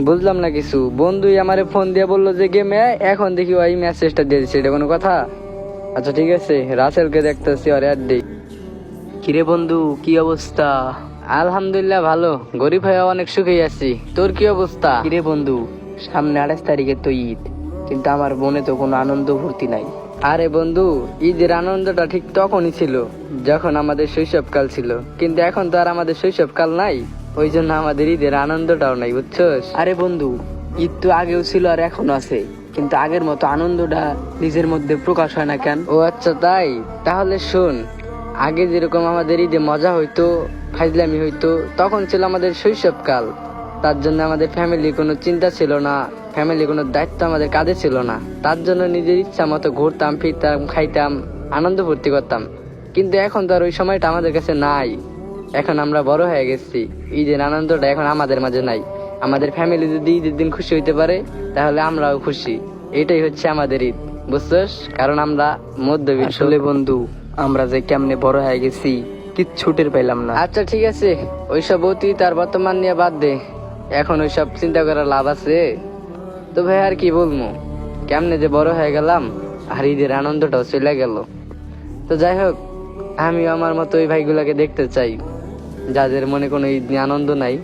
বুঝলাম না কিছু। বন্ধুই আমারে ফোন দিয়ে বললো যে গেমে, এখন দেখি ওই মেসেজটা দিয়ে দিচ্ছে, এটা কোনো কথা? আচ্ছা ঠিক আছে, রাসেলকে দেখতেছি আর অ্যাড দিই। কিরে বন্ধু, কি অবস্থা? আলহামদুলিল্লাহ ভালো, গরিব হয়ে অনেক সুখেই আছি। তোর কি অবস্থা? কিরে বন্ধু, সামনে 28 তারিখে তো ঈদ, কিন্তু আমার মনে তো কোনো আনন্দ ফুর্তি নাই। আরে বন্ধু, ঈদের আনন্দটা ঠিক তখনই ছিল যখন আমাদের শৈশবকাল ছিল, কিন্তু এখন তো আর আমাদের শৈশবকাল নাই, ওই জন্য আমাদের ঈদের আনন্দটাও নাই, বুঝছস? আরে বন্ধু, ঈদ তো আগেও ছিল আর এখনো আছে, কিন্তু আগের মতো আনন্দটা নিজের মধ্যে প্রকাশ হয় না কেন? ও আচ্ছা তাই, তাহলে শোন, আগে যেরকম আমাদের ঈদে মজা হইতো, ফাইজলামি হইতো, তখন ছিল আমাদের শৈশবকাল। তার জন্য আমাদের ফ্যামিলি কোনো চিন্তা ছিল না, ফ্যামিলি কোনো দায়িত্ব আমাদের কাঁধে ছিল না। তার জন্য নিজের ইচ্ছা মতো ঘুরতাম ফিরতাম, খাইতাম, আনন্দ ফুর্তি করতাম। কিন্তু এখন তো আর ওই সময়টা আমাদের কাছে নাই। এখন আমরা বড় হয়ে গেছি, ঈদের আনন্দটা এখন আমাদের মাঝে নাই। আমাদের ফ্যামিলি যদি ঈদের দিন খুশি হইতে পারে, তাহলে আমরাও খুশি। এটাই হচ্ছে আমাদের ঈদ, বুঝছস? কারণ আমরা মধ্যবিত্ত। আসলে বন্ধু, আমরা যে কেমনে বড় হয়ে গেছি কিচ্ছু টের পাইলাম না। আচ্ছা ঠিক আছে, ওইসব অতীত আর বর্তমান নিয়ে বাদ দে, এখন ওইসব চিন্তা করার লাভ আছে? তো ভাই আর কি বলবো, কেমনে যে বড় হয়ে গেলাম, আর ঈদের আনন্দটাও চলে গেল। তো যাই হোক, আমি আমার মতো ওই ভাইগুলাকে দেখতে চাই যাদের মনে কোনো ঈদ নিয়ে আনন্দ নাই।